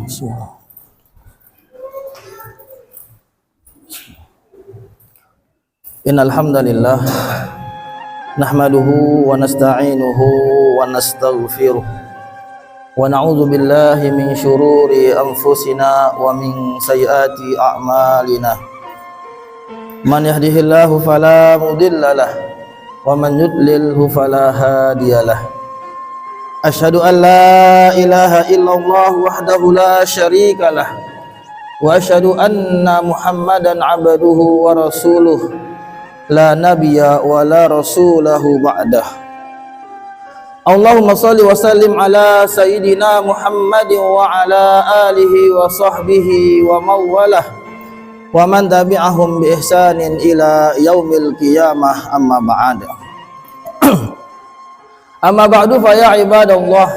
Bismillah. Innal hamdalillah nahmaduhu wa nasta'inuhu wa nastaghfiruh wa na'udzu billahi min syururi anfusina wa min sayyiati a'malina. Man yahdihillahu fala mudhillalah wa man yudlilhu fala hadiyalah. Asyhadu an la ilaha illallah wahdahu la syarikalah wa asyhadu anna Muhammadan abduhu wa rasuluh la nabiyya wa la rasulahu ba'dah. Allahumma salli wa sallim ala sayyidina Muhammadin wa ala alihi wa sahbihi wa mawalah wa man tabi'ahum bi ihsanin ila yaumil qiyamah, amma ba'd. Amma ba'du fa ya ibadallah,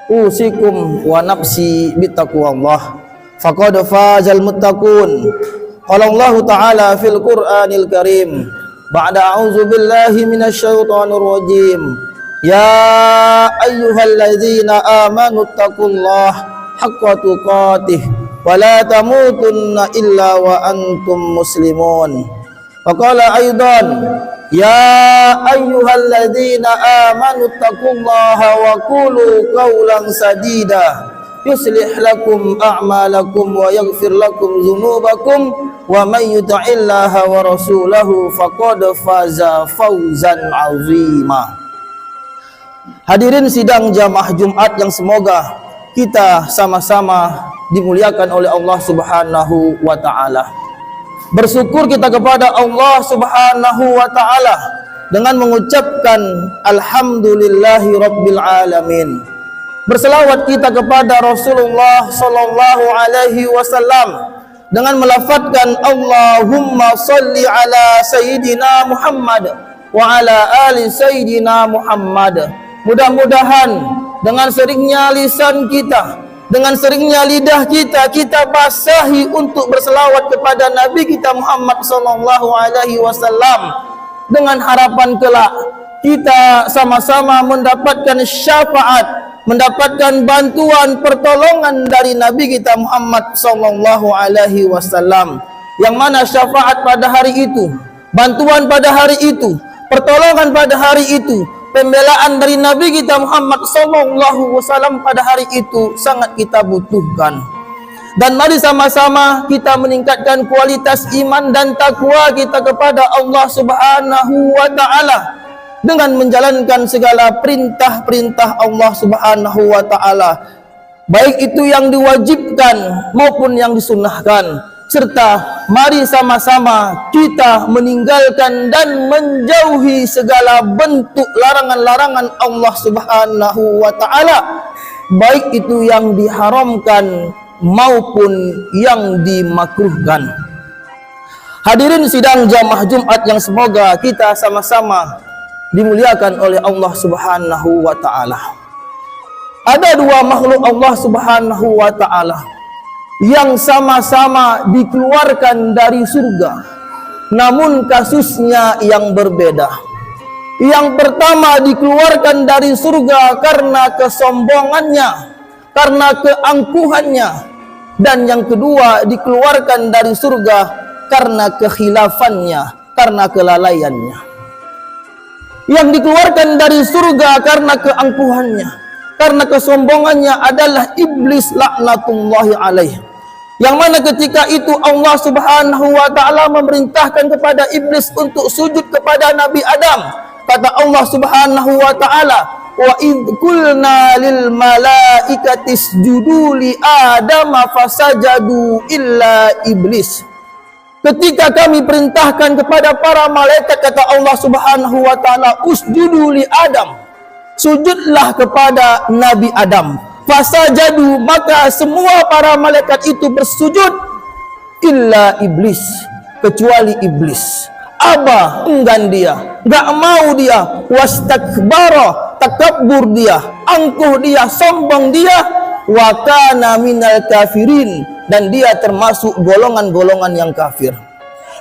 usikum wa nafsi bittaqwallah faqad fazal muttaqun. Qala Allah ta'ala fil Qur'anil Karim ba'da a'udzu billahi minasy syaithanir rajim. Ya ayyuhalladzina amanu taqullaha haqqa tuqatih wa la tamutunna illa wa antum muslimun. Wa qala aidan ya ayyuhalladzina amanu taqullaha wa qulu qawlan sadida yuslih lakum a'malakum wa yaghfir lakum dzunubakum wa may yuti'illaha wa rasulahu faqad faza fawzan 'azima. Hadirin sidang jamaah Jumat yang semoga kita sama-sama dimuliakan oleh Allah Subhanahu wa taala. Bersyukur kita kepada Allah Subhanahu wa taala dengan mengucapkan alhamdulillahi rabbil alamin. Berselawat kita kepada Rasulullah sallallahu alaihi wasallam dengan melafadzkan Allahumma salli ala sayyidina Muhammad wa ala ali sayyidina Muhammad. Mudah-mudahan dengan seringnya lisan kita, dengan seringnya lidah kita, kita basahi untuk berselawat kepada Nabi kita Muhammad sallallahu alaihi wasallam dengan harapan kelak kita sama-sama mendapatkan syafaat, mendapatkan bantuan pertolongan dari Nabi kita Muhammad sallallahu alaihi wasallam, yang mana syafaat pada hari itu, bantuan pada hari itu, pertolongan pada hari itu, pembelaan dari Nabi kita Muhammad sallallahu alaihi wasallam pada hari itu sangat kita butuhkan. Dan mari sama-sama kita meningkatkan kualitas iman dan takwa kita kepada Allah Subhanahu wa taala dengan menjalankan segala perintah-perintah Allah Subhanahu wa taala, baik itu yang diwajibkan maupun yang disunnahkan, serta mari sama-sama kita meninggalkan dan menjauhi segala bentuk larangan-larangan Allah Subhanahu wa taala, baik itu yang diharamkan maupun yang dimakruhkan. Hadirin sidang jamaah Jumat yang semoga kita sama-sama dimuliakan oleh Allah Subhanahu wa taala. Ada dua makhluk Allah Subhanahu wa taala yang sama-sama dikeluarkan dari surga, namun kasusnya yang berbeda. Yang pertama dikeluarkan dari surga karena kesombongannya, karena keangkuhannya, dan yang kedua dikeluarkan dari surga karena kekhilafannya, karena kelalaiannya. Yang dikeluarkan dari surga karena keangkuhannya, karena kesombongannya adalah iblis laknatullahi alaih, yang mana ketika itu Allah Subhanahu wa taala memerintahkan kepada iblis untuk sujud kepada Nabi Adam. Kata Allah Subhanahu wa taala, wa idh qulna lil malaikati isjudu li adama fasajadu illa iblis. Ketika kami perintahkan kepada para malaikat, kata Allah Subhanahu wa taala, usjudu li Adam, sujudlah kepada Nabi Adam. Fasajadu, maka semua para malaikat itu bersujud, illa iblis, kecuali iblis. Aba, enggan dia, enggak mau dia, wastakbara, takabbur dia, angkuh dia, sombong dia, wa kana minal kafirin, dan dia termasuk golongan-golongan yang kafir.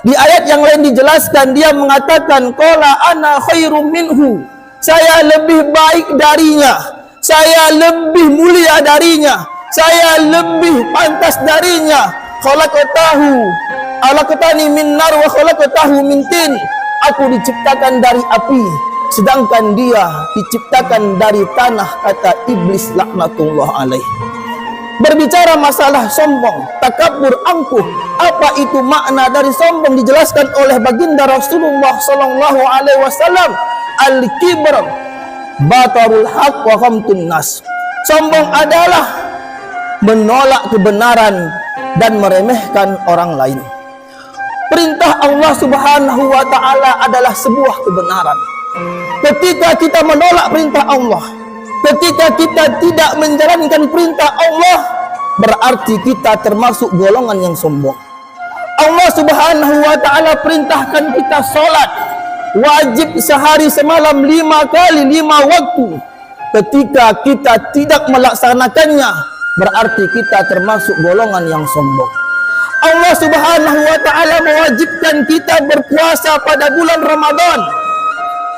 Di ayat yang lain dijelaskan, dia mengatakan qala ana khairum minhu, saya lebih baik darinya, saya lebih mulia darinya, saya lebih pantas darinya. Khalaqtani min nar wa khalaqtahu min tin. Aku diciptakan dari api, sedangkan dia diciptakan dari tanah, kata iblis laknatullah alaih. Berbicara masalah sombong, takabur, angkuh, apa itu makna dari sombong dijelaskan oleh baginda Rasulullah sallallahu alaihi wasallam. Al-kibr batarul haq wa ghamtun nas. Sombong adalah menolak kebenaran dan meremehkan orang lain. Perintah Allah Subhanahu wa taala adalah sebuah kebenaran. Ketika kita menolak perintah Allah, ketika kita tidak menjalankan perintah Allah, berarti kita termasuk golongan yang sombong. Allah Subhanahu wa taala perintahkan kita sholat wajib sehari semalam 5 kali 5 waktu. Ketika kita tidak melaksanakannya, berarti kita termasuk golongan yang sombong. Allah Subhanahu wa taala mewajibkan kita berpuasa pada bulan Ramadan.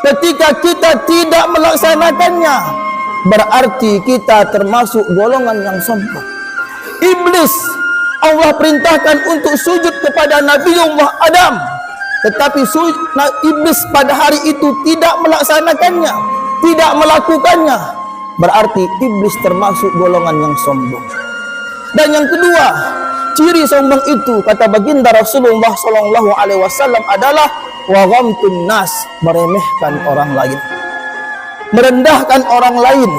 Ketika kita tidak melaksanakannya, berarti kita termasuk golongan yang sombong. Iblis Allah perintahkan untuk sujud kepada Nabiullah Adam, tetapi iblis pada hari itu tidak melaksanakannya, tidak melakukannya, berarti iblis termasuk golongan yang sombong. Dan yang kedua, ciri sombong itu, kata baginda Rasulullah sallallahu alaihi wasallam, adalah wa ghamtun nas, meremehkan orang lain, merendahkan orang lain.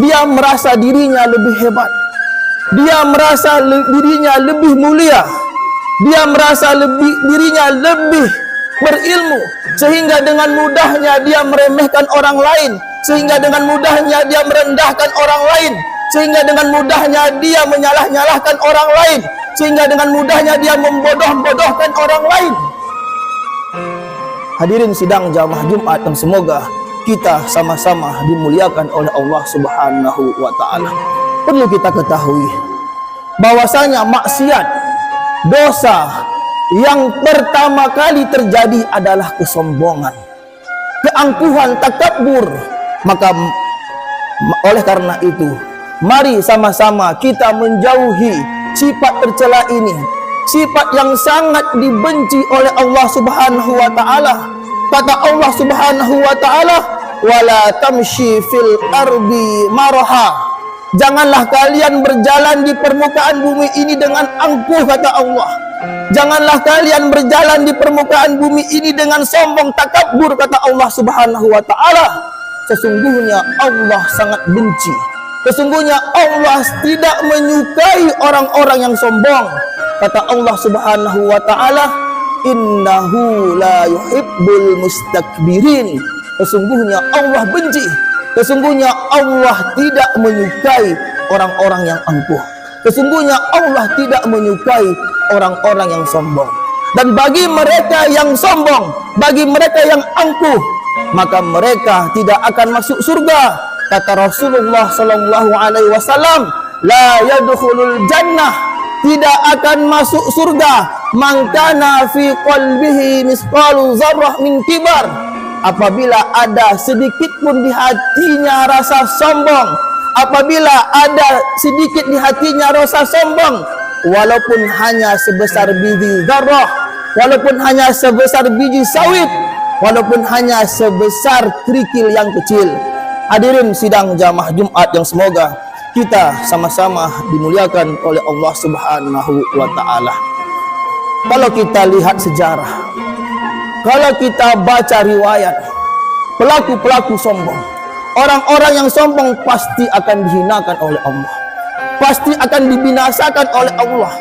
Dia merasa dirinya lebih hebat, dia merasa dirinya lebih mulia, dia merasa dirinya lebih berilmu, sehingga dengan mudahnya dia meremehkan orang lain, sehingga dengan mudahnya dia merendahkan orang lain, sehingga dengan mudahnya dia menyalah-nyalahkan orang lain, sehingga dengan mudahnya dia membodoh-bodohkan orang lain. Hadirin sidang jamaah Jumat yang semoga kita sama-sama dimuliakan oleh Allah Subhanahu wa taala. Perlu kita ketahui bahwasanya maksiat, dosa yang pertama kali terjadi adalah kesombongan, keangkuhan, takabur. Maka oleh karena itu, mari sama-sama kita menjauhi sifat tercela ini, sifat yang sangat dibenci oleh Allah Subhanahu wa taala. Kata Allah Subhanahu wa taala, wala tamshi fil ardi maraha. Janganlah kalian berjalan di permukaan bumi ini dengan angkuh, kata Allah. Janganlah kalian berjalan di permukaan bumi ini dengan sombong, takabur, kata Allah Subhanahu wa taala. Sesungguhnya Allah sangat benci, sesungguhnya Allah tidak menyukai orang-orang yang sombong. Kata Allah Subhanahu wa taala, innahu la yuhibbul mustakbirin. Sesungguhnya Allah benci, sesungguhnya Allah tidak menyukai orang-orang yang angkuh. Sesungguhnya Allah tidak menyukai orang-orang yang sombong. Dan bagi mereka yang sombong, bagi mereka yang angkuh, maka mereka tidak akan masuk surga. Kata Rasulullah sallallahu alaihi wasallam, la yadkhulul jannah, tidak akan masuk surga man kana fi qalbihi misqalu dzarrah min kibar, apabila ada sedikit pun di hatinya rasa sombong, apabila ada sedikit di hatinya rasa sombong, walaupun hanya sebesar biji dzarrah, walaupun hanya sebesar biji sawit, walaupun hanya sebesar kerikil yang kecil. Hadirin sidang jamaah Jumat yang semoga kita sama-sama dimuliakan oleh Allah Subhanahu wa taala. Kalau kita lihat sejarah, kalau kita baca riwayat, pelaku-pelaku sombong, orang-orang yang sombong pasti akan dihinakan oleh Allah, pasti akan dibinasakan oleh Allah.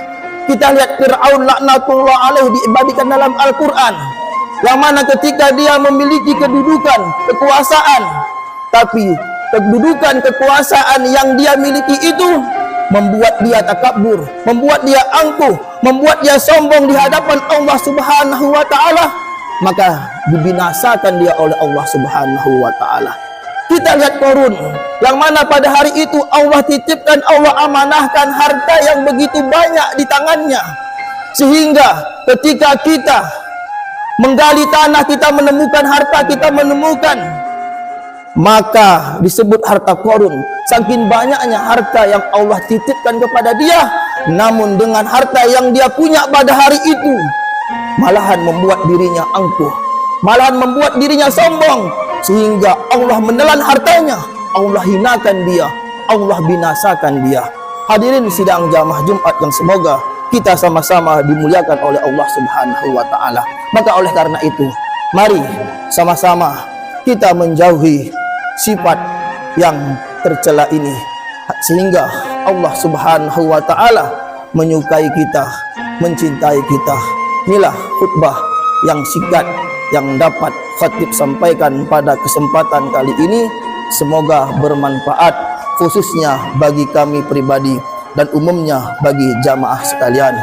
Kita lihat Fir'aun laknatullah alaih diibadikan dalam Al-Quran, yang mana ketika dia memiliki kedudukan, kekuasaan, tapi kedudukan, kekuasaan yang dia miliki itu membuat dia takabur, membuat dia angkuh, membuat dia sombong di hadapan Allah Subhanahu wa taala, maka dibinasakan dia oleh Allah Subhanahu wa taala. Kita lihat Qarun, yang mana pada hari itu Allah titipkan, Allah amanahkan harta yang begitu banyak di tangannya, sehingga ketika kita menggali tanah, kita menemukan harta, kita menemukan maka disebut harta korun. Saking banyaknya harta yang Allah titipkan kepada dia, namun dengan harta yang dia punya pada hari itu malahan membuat dirinya angkuh, malahan membuat dirinya sombong, sehingga Allah menelan hartanya, Allah hinakan dia, Allah binasakan dia. Hadirin sidang jamaah Jumat yang semoga kita sama-sama dimuliakan oleh Allah Subhanahu wa taala. Maka oleh karena itu, mari sama-sama kita menjauhi sifat yang tercela ini, sehingga Allah Subhanahu wa taala menyukai kita, mencintai kita. Inilah khutbah yang singkat yang dapat khatib sampaikan pada kesempatan kali ini. Semoga bermanfaat khususnya bagi kami pribadi dan umumnya bagi jamaah sekalian.